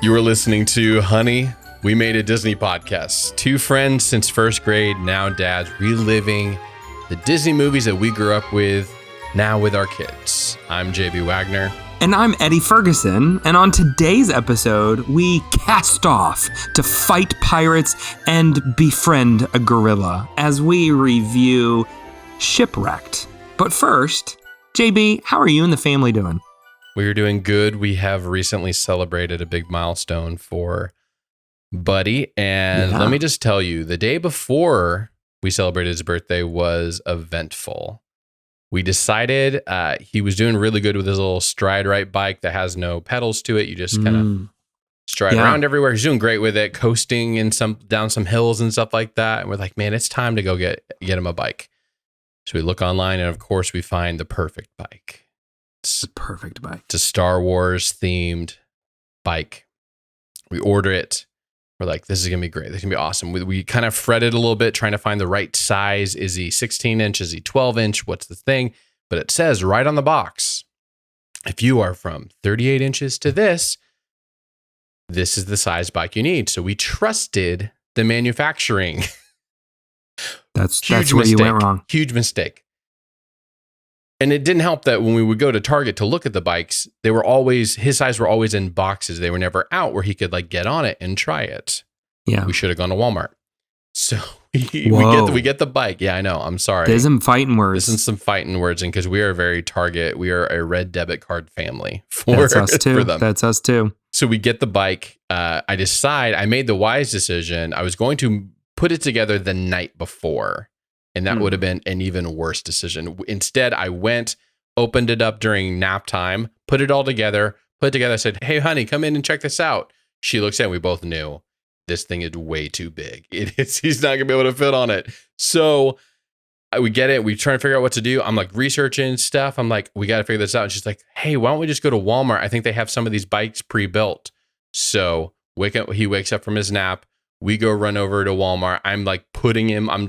You were listening to Honey, We Made a Disney Podcast. Two friends since first grade, now dads, reliving the Disney movies that we grew up with, now with our kids. I'm J.B. Wagner. And I'm Eddie Ferguson. And on today's episode, we cast off to fight pirates and befriend a gorilla as we review Shipwrecked. But first, JB, how are you and the family doing? We're doing good. We have recently celebrated a big milestone for Buddy. And let me just tell you, the day before we celebrated his birthday was eventful. We decided he was doing really good with his little stride right bike that has no pedals to it. You just kind of stride around everywhere. He's doing great with it, coasting in down some hills and stuff like that. And we're like, man, it's time to go get him a bike. So we look online and of course we find the perfect bike. It's the perfect bike. It's a Star Wars themed bike. We order it. We're like, this is going to be great. This is going to be awesome. We kind of fretted a little bit trying to find the right size. Is he 16 inch? Is he 12 inch? What's the thing? But it says right on the box, if you are from 38 inches to this is the size bike you need. So we trusted the manufacturing. That's where you went wrong. Huge mistake. And it didn't help that when we would go to Target to look at the bikes, his size were always in boxes. They were never out where he could like get on it and try it. Yeah. We should have gone to Walmart. So we get the bike. Yeah, I know. I'm sorry. There's some fighting words. This is some fighting words. And because we are very Target, we are a red debit card family for That's us too. For them. That's us too. So we get the bike. I made the wise decision. I was going to put it together the night before. And that would have been an even worse decision. Instead, I went, opened it up during nap time, put it all together, I said, hey, honey, come in and check this out. She looks at it, and we both knew this thing is way too big. He's not going to be able to fit on it. So we get it. We try to figure out what to do. I'm like researching stuff. I'm like, we got to figure this out. And she's like, hey, why don't we just go to Walmart? I think they have some of these bikes pre-built. So he wakes up from his nap. We go run over to Walmart. I'm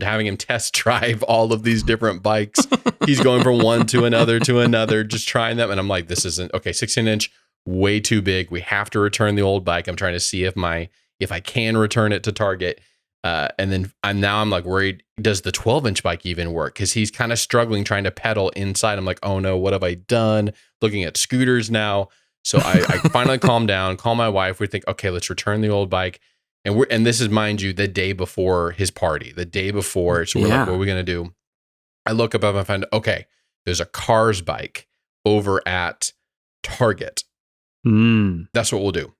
having him test drive all of these different bikes. He's going from one to another, just trying them. And I'm like, this isn't, 16 inch, way too big. We have to return the old bike. I'm trying to see if I can return it to Target. And then I'm like worried, does the 12 inch bike even work? Because he's kind of struggling trying to pedal inside. I'm like, oh no, what have I done? Looking at scooters now. So I finally calm down, call my wife. We think, okay, let's return the old bike. And this is, mind you, the day before his party, So we're like, what are we going to do? I look up and I find, okay, there's a Cars bike over at Target. That's what we'll do.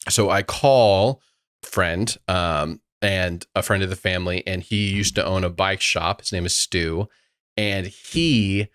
So I call a friend and a friend of the family, and he used to own a bike shop. His name is Stu. And he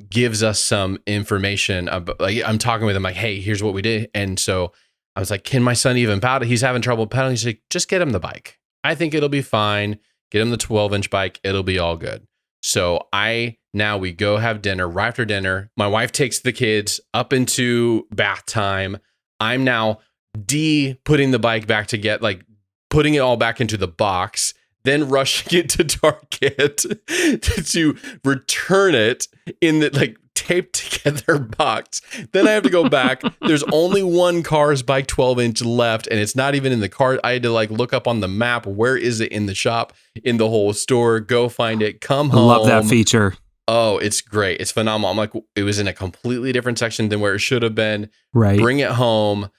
gives us some information. I'm talking with him like, hey, here's what we did. And so I was like, can my son even pedal? He's having trouble pedaling. He's like, just get him the bike. I think it'll be fine. Get him the 12 inch bike. It'll be all good. So we go have dinner. Right after dinner, my wife takes the kids up into bath time. I'm now putting the bike back to putting it all back into the box, then rushing it to Target to return it in the taped together box. Then I have to go back. There's only one Cars bike 12 inch left, and it's not even in the car. I had to look up on the map, where is it in the shop, in the whole store, go find it, come home. I love that feature. Oh, it's great. It's phenomenal. I'm like, it was in a completely different section than where it should have been. Right. Bring it home,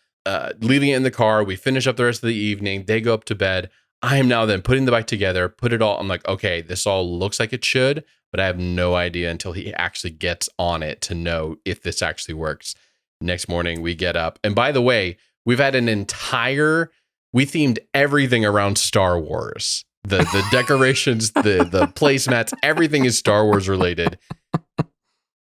leaving it in the car. We finish up the rest of the evening. They go up to bed. I am now then putting the bike together, put it all. I'm like, okay, this all looks like it should, but I have no idea until he actually gets on it to know if this actually works. Next morning, we get up. And by the way, we've had we themed everything around Star Wars. The decorations, the placemats, everything is Star Wars related.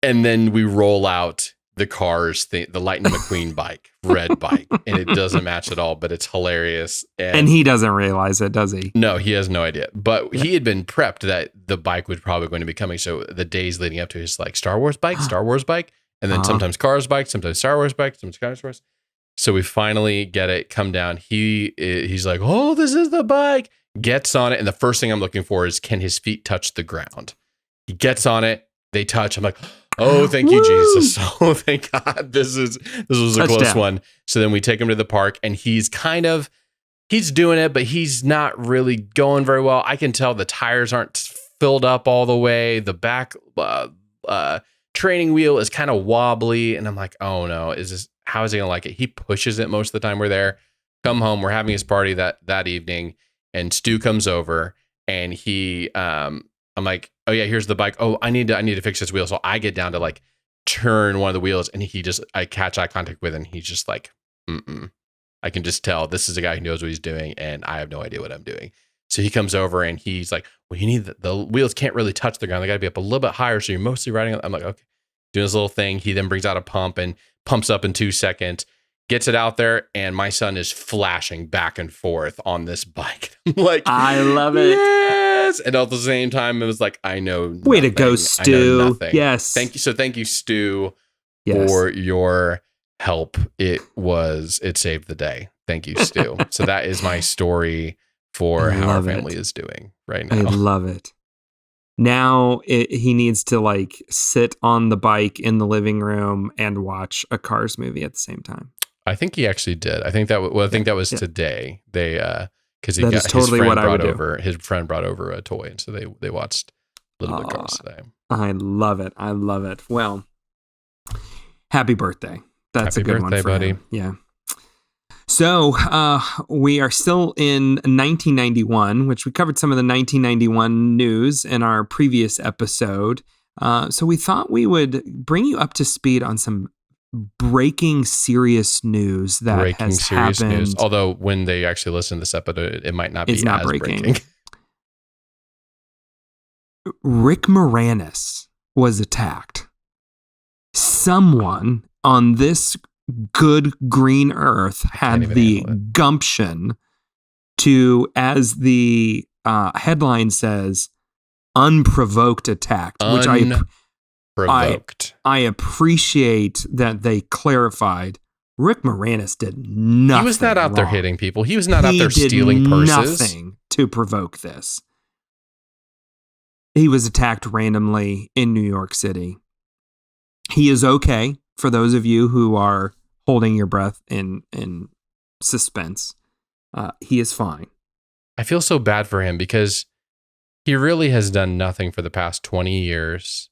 And then we roll out the Cars, the Lightning McQueen bike, red bike, and it doesn't match at all, but it's hilarious. And he doesn't realize it, does he? No, he has no idea. But he had been prepped that the bike was probably going to be coming. So the days leading up to his Star Wars bike, and then sometimes Cars bike, sometimes Star Wars bike, sometimes Cars bike. So we finally get it, come down. He's like, oh, this is the bike. Gets on it, and the first thing I'm looking for is, can his feet touch the ground? He gets on it. They touch. I'm like, Oh, thank you, Woo! Jesus. Oh, thank God. This was a close Touchdown. one. So then we take him to the park, and he's doing it, but he's not really going very well. I can tell the tires aren't filled up all the way. The back training wheel is kind of wobbly, and I'm like, oh no, how is he gonna like it? He pushes it most of the time we're there. Come home, we're having his party that evening, and Stu comes over, and I'm like, oh yeah, here's the bike. Oh, I need to fix this wheel. So I get down to like turn one of the wheels, and I catch eye contact with him, and he's just like, mm-mm. I can just tell this is a guy who knows what he's doing, and I have no idea what I'm doing. So he comes over, and he's like, well, you need the wheels can't really touch the ground. They got to be up a little bit higher. So you're mostly riding on. I'm like, okay, doing this little thing. He then brings out a pump and pumps up in 2 seconds, gets it out there, and my son is flashing back and forth on this bike. I'm like, I love it. Yes. And at the same time, it was like, I know nothing. Way to go, Stu. I know nothing. Yes. Thank you. So thank you, Stu, Yes. for your help. It saved the day. Thank you, Stu. So that is my story for how our family is doing right now. I love it. Now he needs to like sit on the bike in the living room and watch a Cars movie at the same time. I think he actually did. I think that was today. They because That is totally what I would do. His friend brought over a toy, and so they watched a little bit of Cars today. I love it. I love it. Well, happy birthday. That's happy a good birthday, one for buddy. him. Yeah. So we are still in 1991, which we covered some of the 1991 news in our previous episode. So we thought we would bring you up to speed on some breaking serious news that has happened. Although when they actually listen to this episode, it might not be as breaking. Rick Moranis was attacked. Someone on this good green earth had the gumption to, as the headline says, unprovoked attack, which I appreciate that they clarified. Rick Moranis did nothing. He was not out there hitting people. He was not out there did stealing purses. Nothing to provoke this. He was attacked randomly in New York City. He is okay. For those of you who are holding your breath in suspense, he is fine. I feel so bad for him because he really has done nothing for the past 20 years.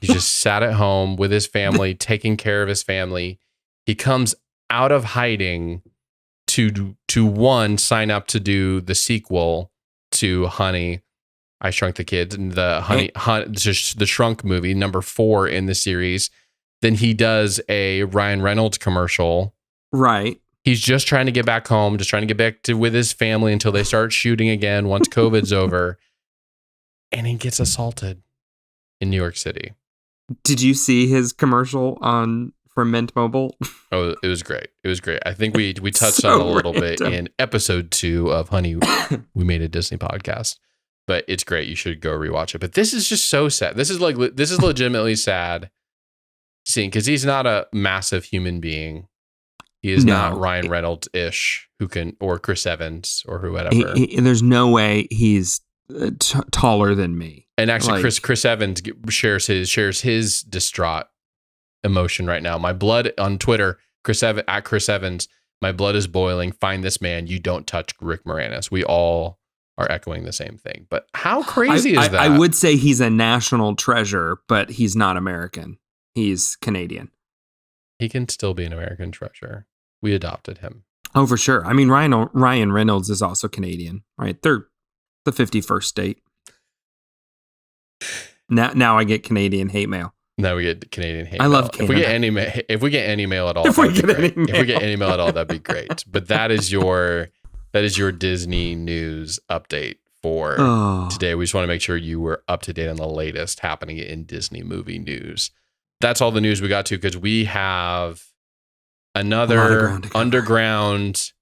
He just sat at home with his family, taking care of his family. He comes out of hiding to sign up to do the sequel to Honey, I Shrunk the Kids, and the Shrunk movie, number 4 in the series. Then he does a Ryan Reynolds commercial. Right. He's just trying to get back home, just trying to get back with his family until they start shooting again once COVID's over. And he gets assaulted in New York City. Did you see his commercial for Mint Mobile? Oh, it was great. It was great. I think we touched on it a little bit in episode 2 of Honey, We Made a Disney Podcast. But it's great. You should go rewatch it. But this is just so sad. This is legitimately sad seeing, because he's not a massive human being. He is not Ryan Reynolds-ish or Chris Evans or whoever. There's no way he's taller than me. And actually, Chris Evans shares his distraught emotion right now. My blood on Twitter, at Chris Evans, my blood is boiling. Find this man. You don't touch Rick Moranis. We all are echoing the same thing. But how crazy is that? I would say he's a national treasure, but he's not American. He's Canadian. He can still be an American treasure. We adopted him. Oh, for sure. I mean, Ryan Reynolds is also Canadian, right? They're the 51st state. Now I get Canadian hate mail. Now we get Canadian hate mail. I love Canada. If we get any mail at all, that'd be great. But that is your Disney news update for today. We just want to make sure you were up to date on the latest happening in Disney movie news. That's all the news we got to, because we have another underground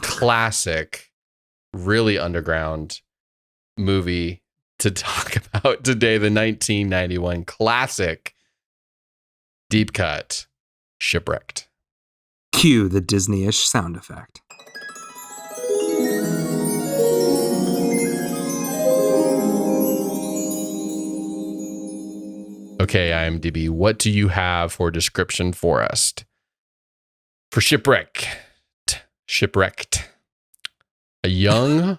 classic, really underground movie to talk about today. The 1991 classic deep cut, Shipwrecked. Cue the Disney-ish sound effect. Okay, IMDb, what do you have for description for us? For Shipwrecked. A young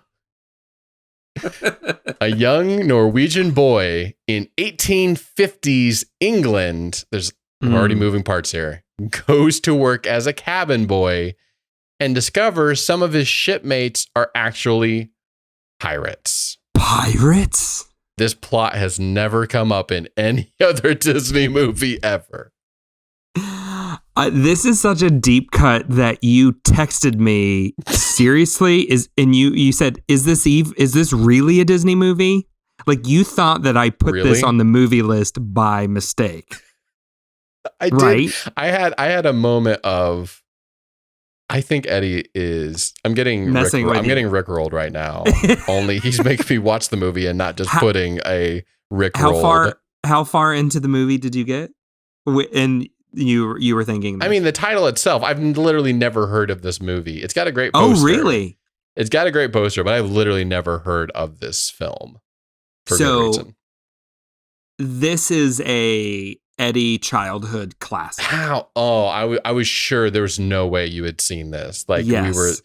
Norwegian boy in 1850s England. There's already moving parts here. Goes to work as a cabin boy and discovers some of his shipmates are actually pirates. Pirates? This plot has never come up in any other Disney movie ever. This is such a deep cut that you texted me. Seriously, you said, is this really a Disney movie? Like, you thought that I put this on the movie list by mistake. I did. Right? I had a moment of, I think Eddie is. I'm getting Rickrolled right now. Only he's making me watch the movie and not just putting a Rickrolled. How far into the movie did you get? And you were thinking this. I mean, the title itself, I've literally never heard of this movie. It's got a great poster. Oh, really? It's got a great poster, but I've literally never heard of this film for good reason. This is a Eddie childhood classic. How? Oh, I was sure there was no way you had seen this. Like, yes.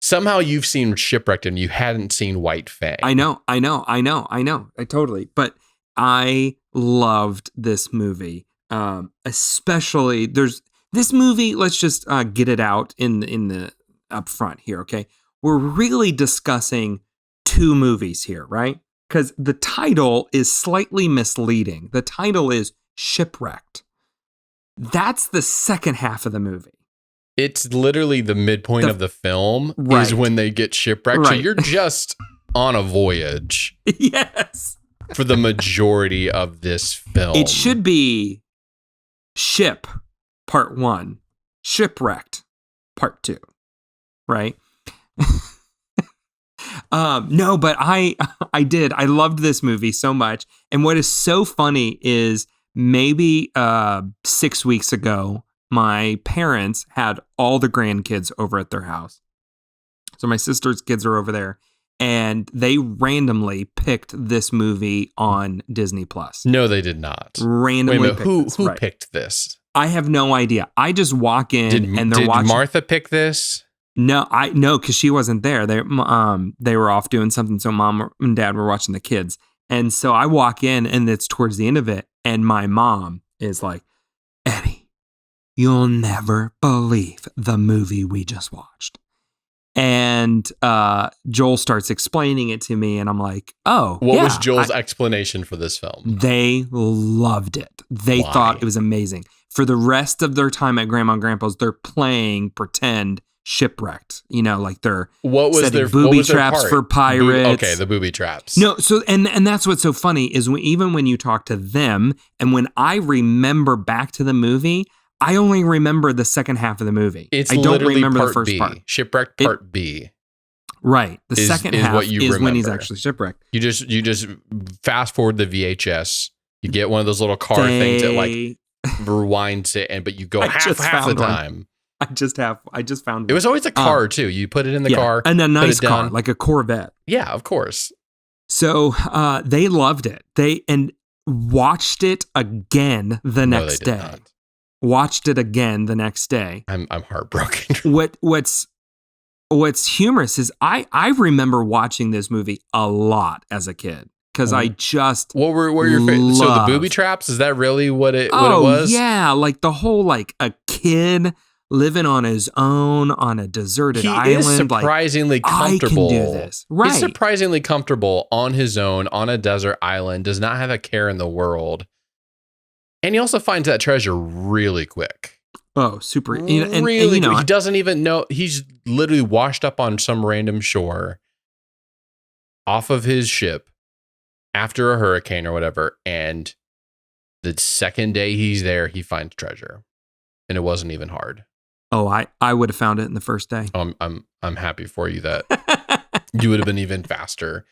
Somehow you've seen Shipwrecked and you hadn't seen White Fang. I know. I totally. But I loved this movie. Especially there's this movie. Let's just get it out in the up front here. Okay. We're really discussing two movies here, right? Because the title is slightly misleading. The title is Shipwrecked. That's the second half of the movie. It's literally the midpoint of the film is when they get shipwrecked. Right. So you're just on a voyage. Yes. For the majority of this film. It should be Ship Part 1, Shipwrecked Part 2, right? No, but I loved this movie so much. And what is so funny is maybe 6 weeks ago, my parents had all the grandkids over at their house. So my sister's kids are over there. And they randomly picked this movie on Disney Plus. No, they did not. Randomly picked this. Who picked this? I have no idea. I just walk in and they're watching. Did Martha pick this? No, because she wasn't there. They were off doing something. So mom and dad were watching the kids. And so I walk in and it's towards the end of it. And my mom is like, Eddie, you'll never believe the movie we just watched. And Joel starts explaining it to me, and I'm like, oh, what was Joel's explanation for this film? They loved it. They thought it was amazing. For the rest of their time at Grandma and Grandpa's, they're playing pretend Shipwrecked. You know, like they're setting booby traps for pirates. Okay, the booby traps. No, so and that's what's so funny is even when you talk to them, and when I remember back to the movie, I only remember the second half of the movie. I don't remember the first part. Shipwrecked Part B. Right. The second half is when he's actually shipwrecked. You just fast forward the VHS. You get one of those little car things that like rewinds it, but you go half the time. I just found one. It was always a car too. You put it in the car. And a nice car, like a Corvette. Yeah, of course. So they loved it. They watched it again the next day. Not. Watched it again the next day. I'm heartbroken. What's humorous is I remember watching this movie a lot as a kid because I just what were your favorite? So the booby traps, is that really what it was? Yeah, like the whole like a kid living on his own on a deserted island. He is surprisingly comfortable. I can do this. Right. He's surprisingly comfortable on his own on a desert island. Does not have a care in the world. And he also finds that treasure really quick. Oh, super. Really quick. He doesn't even know. He's literally washed up on some random shore off of his ship after a hurricane or whatever. And the second day he's there, he finds treasure. And it wasn't even hard. Oh, I would have found it in the first day. I'm happy for you that you would have been even faster.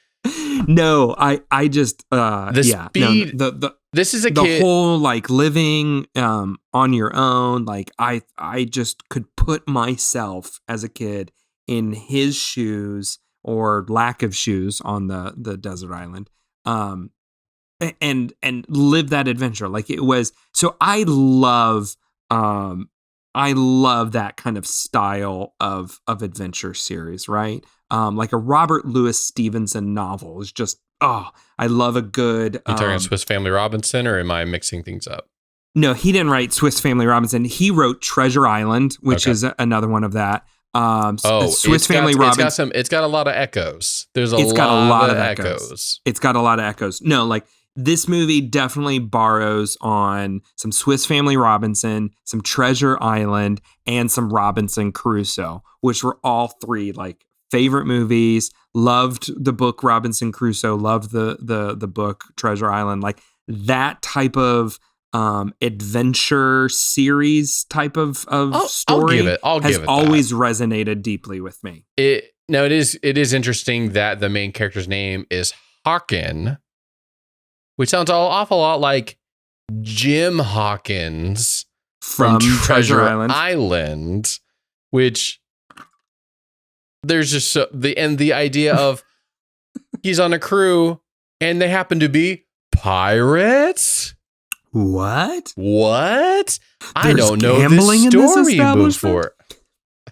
No, I just speed. No, this is a the kid. Whole like living on your own. Like I just could put myself as a kid in his shoes or lack of shoes on the desert island. and live that adventure. Like it was. So I love that kind of style of adventure series, right? Like a Robert Louis Stevenson novel is just, I love a good. You talking Swiss Family Robinson, or am I mixing things up? No, he didn't write Swiss Family Robinson. He wrote Treasure Island, which is another one of that. Swiss Family Robinson. It's got a lot of echoes. It's got a lot of echoes. It's got a lot of echoes. No, like this movie definitely borrows on some Swiss Family Robinson, some Treasure Island, and some Robinson Crusoe, which were all three like favorite movies. Loved the book Robinson Crusoe. Loved the book Treasure Island. Like that type of adventure series type of story has always resonated deeply with me. It is interesting that the main character's name is Hawken, which sounds an awful lot like Jim Hawkins from Treasure Island, which there's just the idea of he's on a crew and they happen to be pirates. What? I don't know this story before.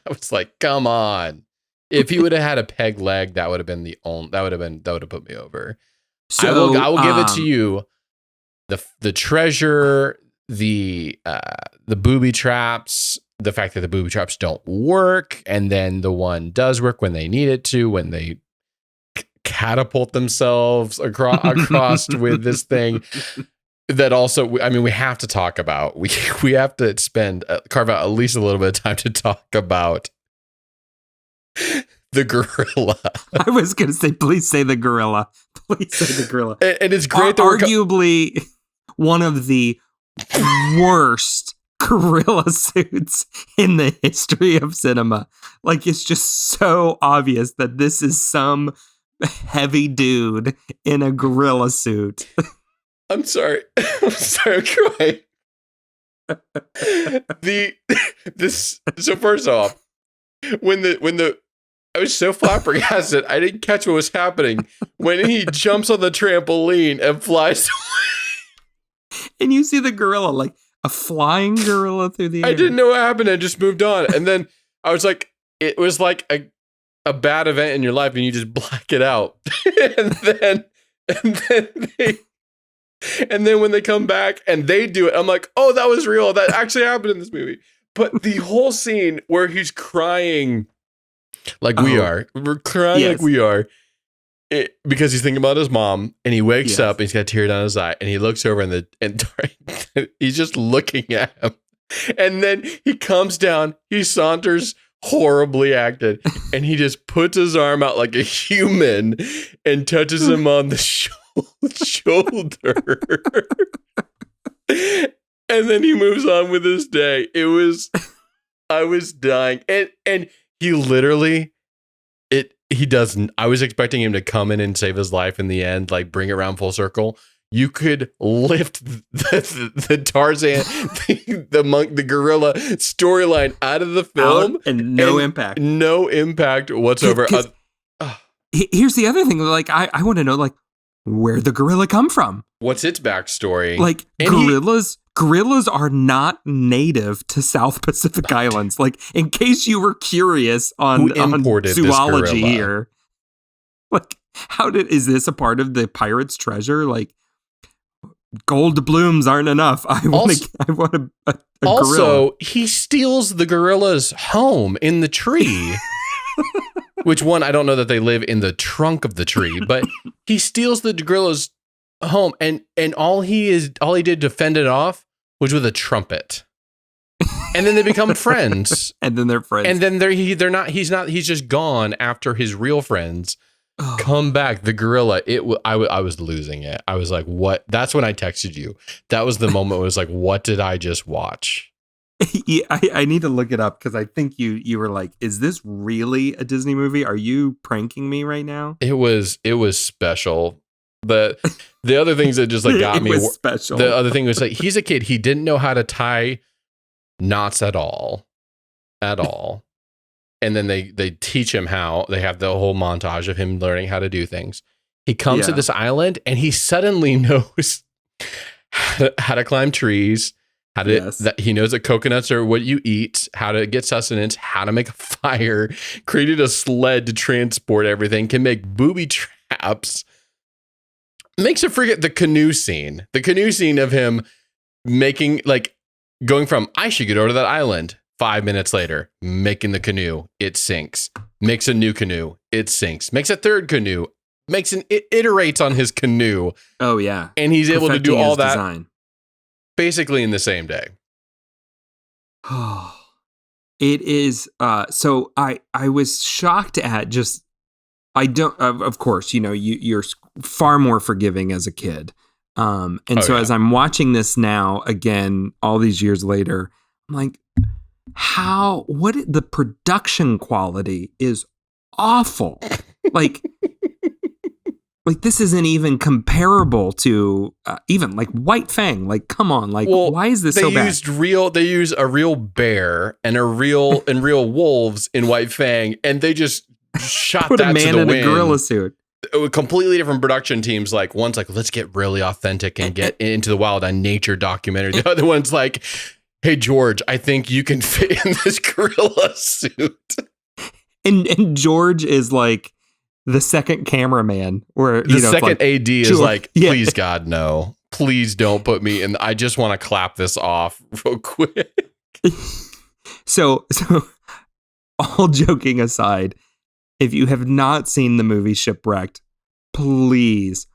I was like, come on. If he would have had a peg leg, that would have been that would have put me over. So I will give it to you. The treasure, the booby traps, the fact that the booby traps don't work, and then the one does work when they need it to, when they catapult themselves across with this thing. That also, I mean, we have to talk about. We have to carve out at least a little bit of time to talk about the gorilla. I was going to say, please say the gorilla. Please say the gorilla. And it's great that arguably one of the worst gorilla suits in the history of cinema. Like, it's just so obvious that this is some heavy dude in a gorilla suit. I'm sorry. I'm crying. So first off, when I was so flabbergasted, I didn't catch what was happening when he jumps on the trampoline and flies away. And you see the gorilla, like a flying gorilla through the air. I didn't know what happened. I just moved on. And then I was like, it was like a bad event in your life and you just black it out. And then when they come back and they do it, I'm like, oh, that was real. That actually happened in this movie. But the whole scene where he's crying like we are, we're crying like we are, because he's thinking about his mom, and he wakes up and he's got a tear down his eye, and he looks over and he's just looking at him. And then he comes down, he saunters, horribly acted, and he just puts his arm out like a human and touches him on the shoulder. And then he moves on with his day. I was dying. And he literally, he doesn't, I was expecting him to come in and save his life in the end, like bring it around full circle. You could lift the Tarzan, the gorilla storyline out of the film and no impact whatsoever. Here's the other thing. Like, I want to know, like, where'd the gorilla come from? What's its backstory? Like, gorillas are not native to South Pacific Islands. Like, in case you were curious on zoology here. Like, is this a part of the pirate's treasure? Like, gold doubloons aren't enough. I want a also, gorilla. He steals the gorilla's home in the tree. Which one, I don't know that they live in the trunk of the tree, but he steals the gorilla's home, and all he did to fend it off was with a trumpet. And then they become friends. And then they're friends. And then he's just gone after his real friends come back. The gorilla, I was losing it. I was like, what? That's when I texted you. That was the moment. It was like, what did I just watch? Yeah, I need to look it up because I think you were like, is this really a Disney movie? Are you pranking me right now? It was special. The other things that just like got me was special. The other thing was like, he's a kid. He didn't know how to tie knots at all. And then they teach him how. They have the whole montage of him learning how to do things. He comes to this island and he suddenly knows how to climb trees, that he knows that coconuts are what you eat, how to get sustenance, how to make a fire, created a sled to transport everything, can make booby traps. Makes her forget the canoe scene of him making, like, going from, I should get over to that island. 5 minutes later, making the canoe, it sinks. Makes a new canoe, it sinks. Makes a third canoe, it iterates on his canoe. Oh yeah. And he's able to do all that design. Basically in the same day. It is, so I was shocked at just, of course, you know, you're far more forgiving as a kid. As I'm watching this now, again, all these years later, I'm like, the production quality is awful. Like this isn't even comparable to even like White Fang. Like, come on, like, why is this so bad? They use a real bear and real wolves in White Fang, and they just shot Put that a man to the in wind. a gorilla suit. Completely different production teams. Like, one's like, let's get really authentic and get into the wild on nature documentary. The other one's like, hey George, I think you can fit in this gorilla suit. And George is like the second cameraman, where the second AD is like, please God, no, please don't put me in. I just want to clap this off real quick. So all joking aside, if you have not seen the movie Shipwrecked, please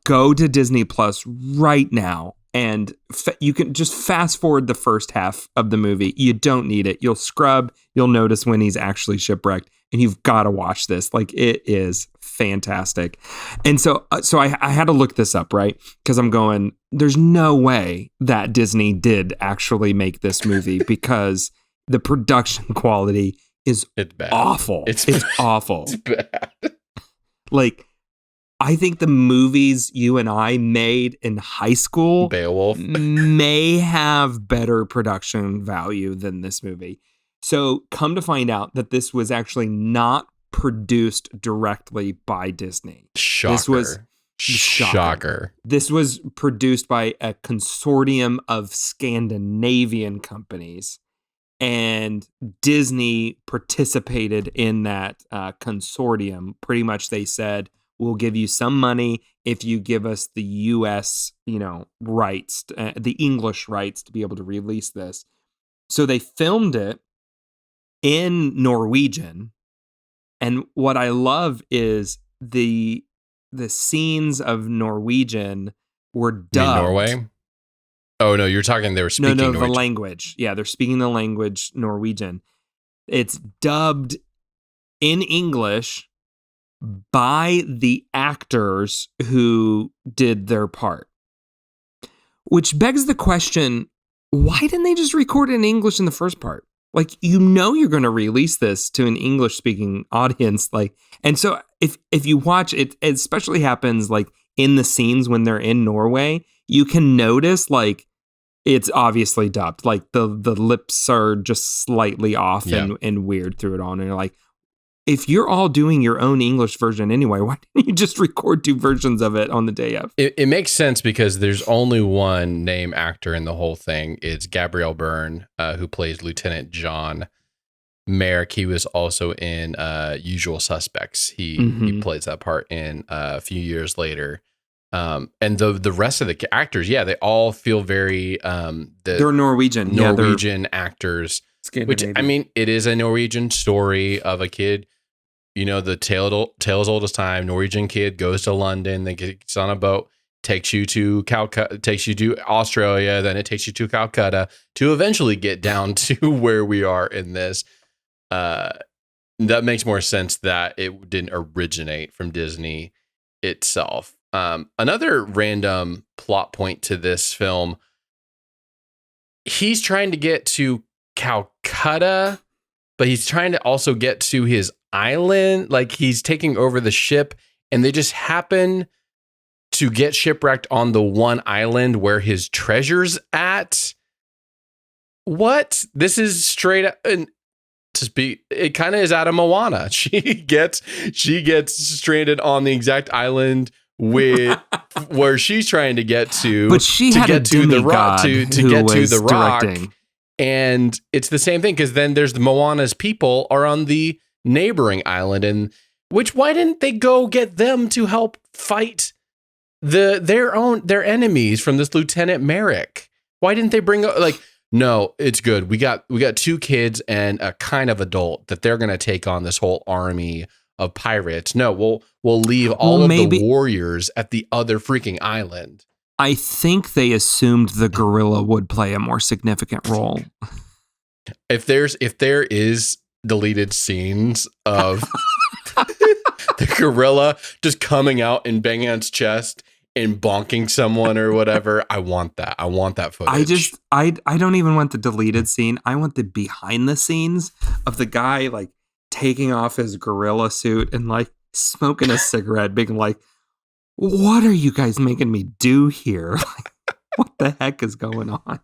go to Disney Plus right now. And you can just fast forward the first half of the movie. You don't need it. You'll scrub. You'll notice when he's actually shipwrecked. And you've got to watch this. Like, it is fantastic. And so I had to look this up, right? Because I'm going, there's no way that Disney did actually make this movie because the production quality is awful. It's awful. It's bad. Like, I think the movies you and I made in high school, Beowulf, may have better production value than this movie. So come to find out that this was actually not produced directly by Disney. Shocker. This was shocker. This was produced by a consortium of Scandinavian companies, and Disney participated in that consortium. Pretty much they said, we'll give you some money if you give us the U.S., rights, the English rights to be able to release this. So they filmed it in Norwegian, and what I love is the scenes of Norwegian were dubbed. In Norway? Oh no, you're talking. They were speaking. No, Norwegian. The language. Yeah, they're speaking the language Norwegian. It's dubbed in English by the actors who did their part. Which begs the question, why didn't they just record it in English in the first part? Like, you're going to release this to an English-speaking audience. Like, and so if you watch it, it especially happens like in the scenes when they're in Norway, you can notice like it's obviously dubbed. Like the lips are just slightly off and weird through it all. And you're like, if you're all doing your own English version anyway, why didn't you just record two versions of it on the day of? It makes sense because there's only one name actor in the whole thing. It's Gabriel Byrne, who plays Lieutenant John Merrick. He was also in Usual Suspects. He plays that part in a few years later. And the rest of the actors, they all feel very they're Norwegian. Norwegian actors. Which, I mean, it is a Norwegian story of a kid. The tale as old as time. Norwegian kid goes to London, then gets on a boat, takes you to Calcutta, takes you to Australia, then it takes you to Calcutta to eventually get down to where we are in this. That makes more sense that it didn't originate from Disney itself. Another random plot point to this film, he's trying to get to Calcutta, but he's trying to also get to his island. Like, he's taking over the ship, and they just happen to get shipwrecked on the one island where his treasure's at. What? This is straight up. And it kind of is out of Moana. She gets stranded on the exact island with where she's trying to get to, but she to had get a to the rock demigod to who get to was the rock. directing. And it's the same thing, because then there's the Moana's people are on the neighboring island, and why didn't they go get them to help fight their enemies from this Lieutenant Merrick? Why didn't they bring no, it's good. We got 2 kids and a kind of adult that they're gonna take on this whole army of pirates. No, we'll leave all of the warriors at the other freaking island. I think they assumed the gorilla would play a more significant role. If there is deleted scenes of the gorilla just coming out and banging on its chest and bonking someone or whatever, I want that. I want that footage. I don't even want the deleted scene. I want the behind the scenes of the guy like taking off his gorilla suit and like smoking a cigarette, being like, what are you guys making me do here? Like, what the heck is going on?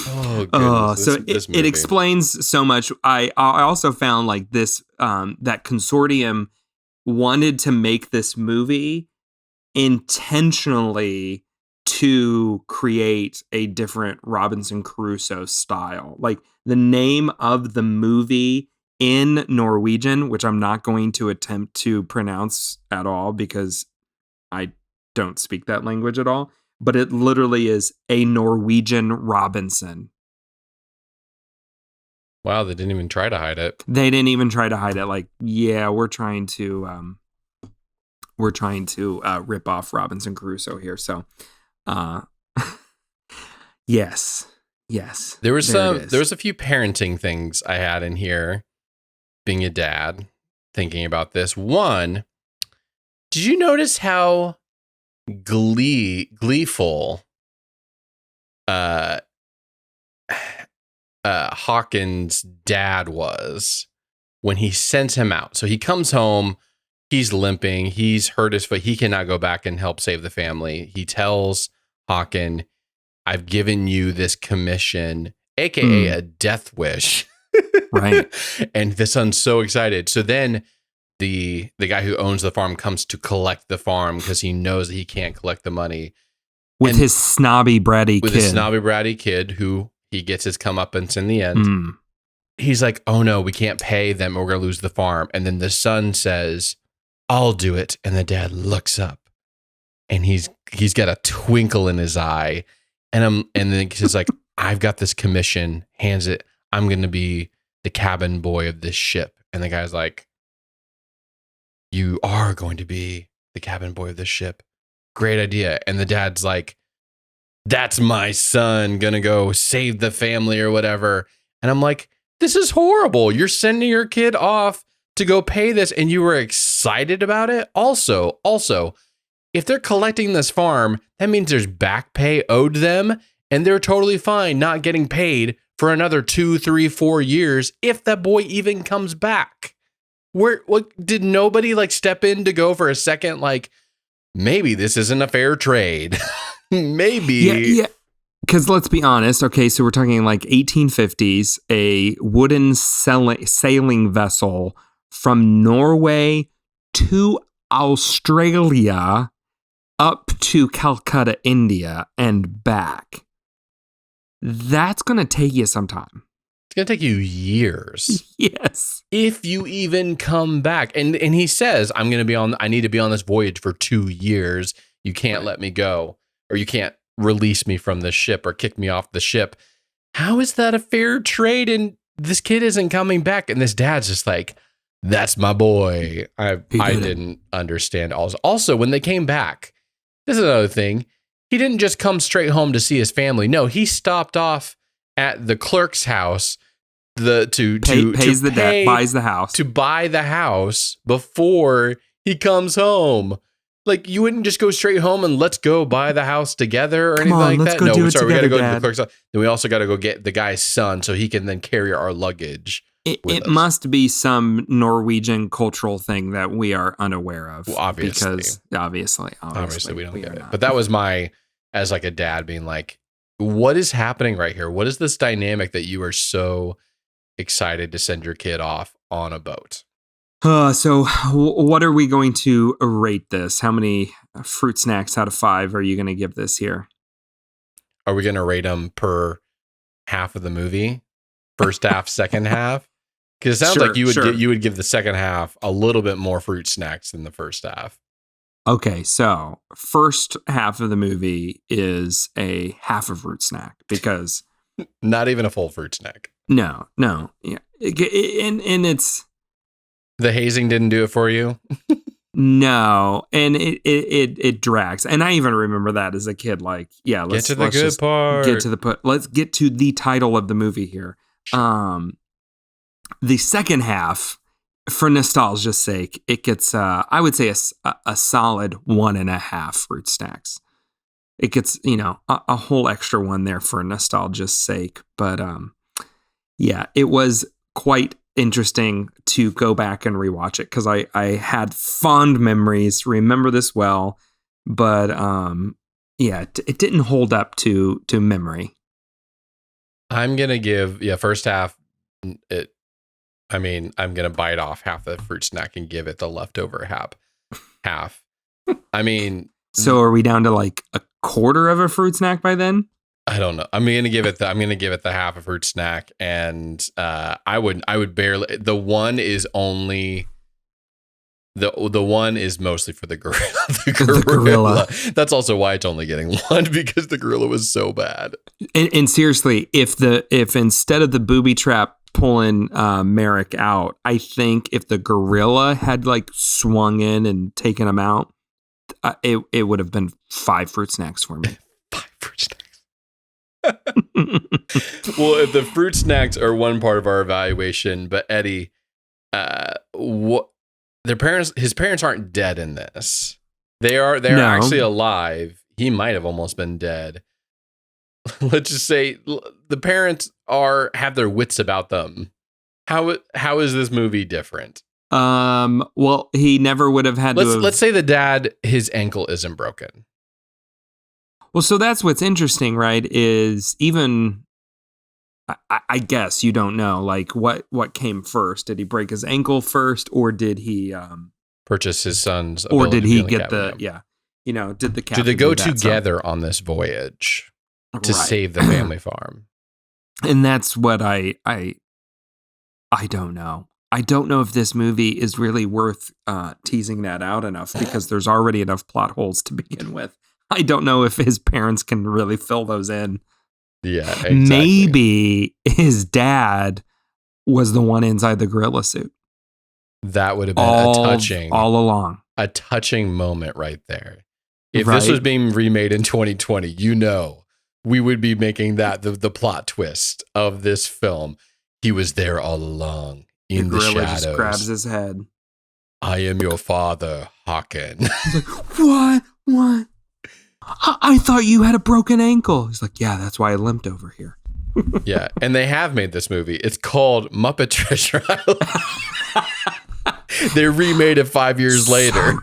Oh, goodness. So it explains so much. I also found like this, that consortium wanted to make this movie intentionally to create a different Robinson Crusoe style. Like the name of the movie in Norwegian, which I'm not going to attempt to pronounce at all because I don't speak that language at all, but it literally is A Norwegian Robinson. Wow, they didn't even try to hide it. They didn't even try to hide it. Like, yeah, we're trying to rip off Robinson Crusoe here. So, yes. There was a few parenting things I had in here. Being a dad, thinking about this. One, did you notice how gleeful Hawkins' dad was when he sent him out? So he comes home, he's limping, he's hurt his foot, he cannot go back and help save the family. He tells Hawken, I've given you this commission, aka a death wish. Right. And the son's so excited. So then the guy who owns the farm comes to collect the farm because he knows that he can't collect the money. With his snobby bratty kid who he gets his comeuppance in the end. He's like, oh no, we can't pay them. We're going to lose the farm. And then the son says, I'll do it. And the dad looks up and he's got a twinkle in his eye. And then he's like, I've got this commission, hands it. I'm going to be the cabin boy of this ship. And the guy's like, you are going to be the cabin boy of this ship. Great idea. And the dad's like, that's my son going to go save the family or whatever. And I'm like, this is horrible. You're sending your kid off to go pay this and you were excited about it. Also, if they're collecting this farm, that means there's back pay owed them and they're totally fine not getting paid for another 2, 3, 4 years if that boy even comes back. What did nobody like step in to go for a second? Like, maybe this isn't a fair trade. Maybe. Yeah. Because let's be honest. Okay, so we're talking like 1850s, a wooden sailing vessel from Norway to Australia up to Calcutta, India, and back. That's going to take you some time. It's going to take you years. Yes. If you even come back. And he says, I need to be on this voyage for 2 years. You can't let me go, or you can't release me from the ship or kick me off the ship. How is that a fair trade? And this kid isn't coming back. And this dad's just like, that's my boy. I didn't understand. Also, when they came back, this is another thing. He didn't just come straight home to see his family. No, he stopped off at the clerk's house buys the house to buy the house before he comes home. Like, you wouldn't just go straight home and let's go buy the house together or anything like that. No, sorry, we got to go to the clerk's house. Then we also got to go get the guy's son so he can then carry our luggage. It must be some Norwegian cultural thing that we are unaware of. Well, obviously. Because obviously we don't get it. But that was as like a dad being like, what is happening right here? What is this dynamic that you are so excited to send your kid off on a boat. So what are we going to rate this? How many fruit snacks out of 5 are you going to give this here? Are we going to rate them per half of the movie? First half, second half? Because it sounds like you would give the second half a little bit more fruit snacks than the first half. Okay, so first half of the movie is a half a fruit snack because not even a full fruit snack. No, yeah, and it's the hazing didn't do it for you. No, and it drags, and I even remember that as a kid. Like, yeah, let's get to the good part. Let's get to the title of the movie here. The second half, for nostalgia's sake, it gets I would say a solid 1.5 fruit snacks. It gets a whole extra one there for nostalgia's sake, but yeah, it was quite interesting to go back and rewatch it because I had fond memories, remember this well, but yeah, it didn't hold up to memory. I'm gonna give first half. I'm gonna bite off half the fruit snack and give it the leftover half. I mean, so are we down to like a quarter of a fruit snack by then? I don't know. I'm gonna give it the half a fruit snack, and I would barely. The one is only the one is mostly for the gorilla. The gorilla. That's also why it's only getting one, because the gorilla was so bad. And seriously, if instead of the booby trap pulling Merrick out, I think if the gorilla had like swung in and taken him out, it would have been 5 fruit snacks for me. 5 fruit snacks. Well, if the fruit snacks are one part of our evaluation, but Eddie, his parents aren't dead in this. They're actually alive. He might have almost been dead. Let's just say the parents have their wits about them. How is this movie different? Well, he never would have had let's say the dad, his ankle isn't broken. Well, so that's what's interesting, right? Is even, I guess you don't know, like what came first. Did he break his ankle first, or did he purchase his son's? Or did he get did the captain? Do they go together on this voyage to save the family farm? And that's what I don't know. I don't know if this movie is really worth teasing that out enough, because there's already enough plot holes to begin with. I don't know if his parents can really fill those in. Yeah, exactly. Maybe his dad was the one inside the gorilla suit. That would have been all along. A touching moment right there. If this was being remade in 2020, we would be making that the plot twist of this film. He was there all along in the shadows. Just grabs his head. I am your father, Hawken. He's like, what? I thought you had a broken ankle. He's like, yeah, that's why I limped over here. Yeah, and they have made this movie. It's called Muppet Treasure Island. They remade it 5 years later.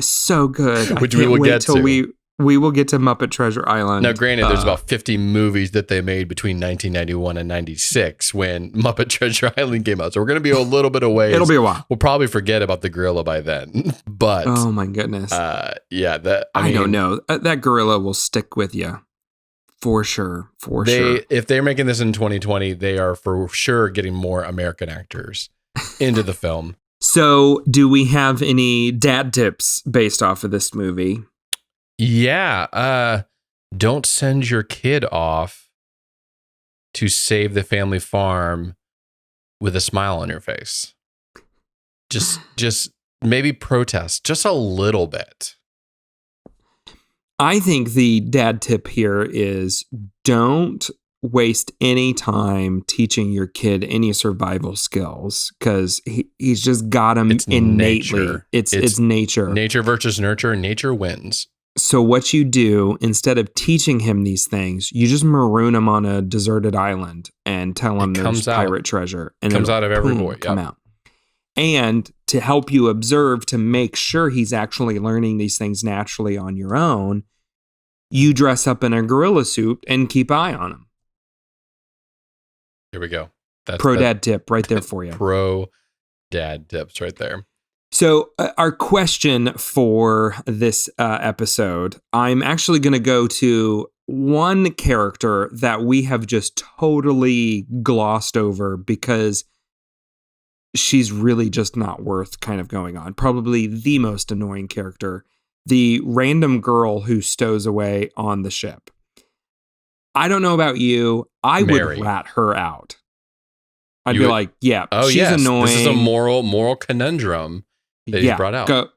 So good. Which we will get to. We will get to Muppet Treasure Island. Now, granted, there's about 50 movies that they made between 1991 and 96 when Muppet Treasure Island came out. So we're going to be a little bit away. It'll be a while. We'll probably forget about the gorilla by then. But oh my goodness. Yeah, I don't know. That gorilla will stick with you. For sure. Sure. If they're making this in 2020, they are for sure getting more American actors into the film. So, do we have any dad tips based off of this movie? Yeah. Don't send your kid off to save the family farm with a smile on your face. Just maybe protest just a little bit. I think the dad tip here is don't waste any time teaching your kid any survival skills, because he's just got them innately. Nature. It's nature. Nature versus nurture. Nature wins. So what you do, instead of teaching him these things, you just maroon him on a deserted island and tell him there's pirate treasure. And it comes out of every boy. Come out. And to help you observe, to make sure he's actually learning these things naturally on your own, you dress up in a gorilla suit and keep eye on him. Here we go. Pro dad tip right there for you. Pro dad tips right there. So our question for this episode, I'm actually going to go to one character that we have just totally glossed over because she's really just not worth kind of going on. Probably the most annoying character, the random girl who stows away on the ship. I don't know about you. I Mary. would rat her out. I'd be like, yeah, she's annoying. This is a moral conundrum that he's brought out.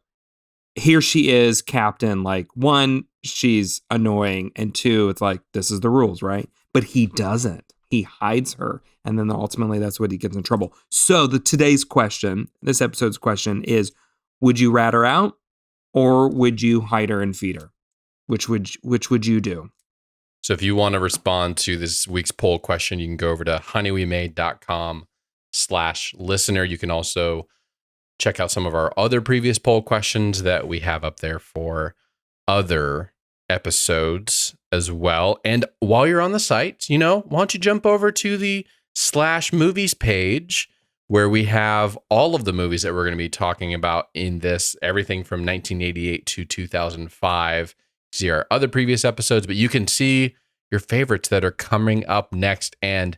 Here she is, captain. Like, one, she's annoying. And two, it's like, this is the rules, right? But he doesn't. He hides her. And then ultimately that's what he gets in trouble. So today's question, this episode's question is, would you rat her out or would you hide her and feed her? Which would you do? So if you want to respond to this week's poll question, you can go over to honeywemade.com/listener. You can also check out some of our other previous poll questions that we have up there for other episodes as well. And while you're on the site, why don't you jump over to the /movies page where we have all of the movies that we're going to be talking about in this, everything from 1988 to 2005. See our other previous episodes, but you can see your favorites that are coming up next. And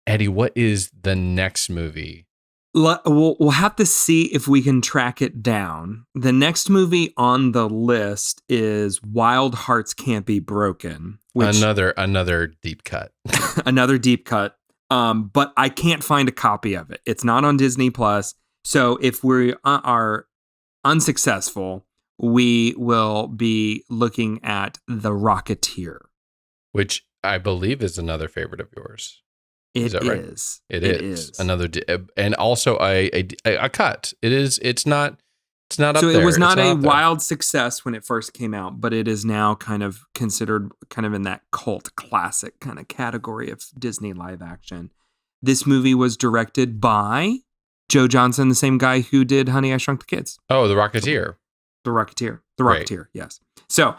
Eddie, what is the next movie? We'll have to see if we can track it down. The next movie on the list is Wild Hearts Can't Be Broken. Another deep cut. Another deep cut. But I can't find a copy of it. It's not on Disney Plus. So if we are unsuccessful, we will be looking at The Rocketeer, which I believe is another favorite of yours. Is that right? It is another, and also a cut. It's not up there. So it was not a wild success when it first came out, but it is now kind of considered kind of in that cult classic kind of category of Disney live action. This movie was directed by Joe Johnson, the same guy who did Honey, I Shrunk the Kids. Oh, The Rocketeer. The Rocketeer, yes. So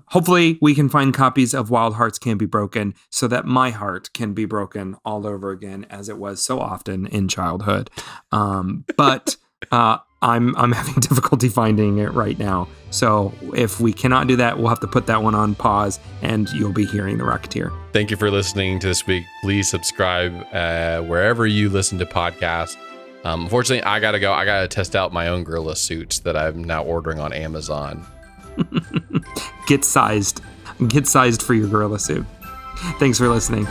hopefully we can find copies of Wild Hearts Can't Be Broken so that my heart can be broken all over again as it was so often in childhood. But I'm having difficulty finding it right now. So if we cannot do that, we'll have to put that one on pause and you'll be hearing The Rocketeer. Thank you for listening to this week. Please subscribe wherever you listen to podcasts. Unfortunately, I gotta go. I gotta test out my own gorilla suits that I'm now ordering on Amazon. Get sized for your gorilla suit. Thanks for listening.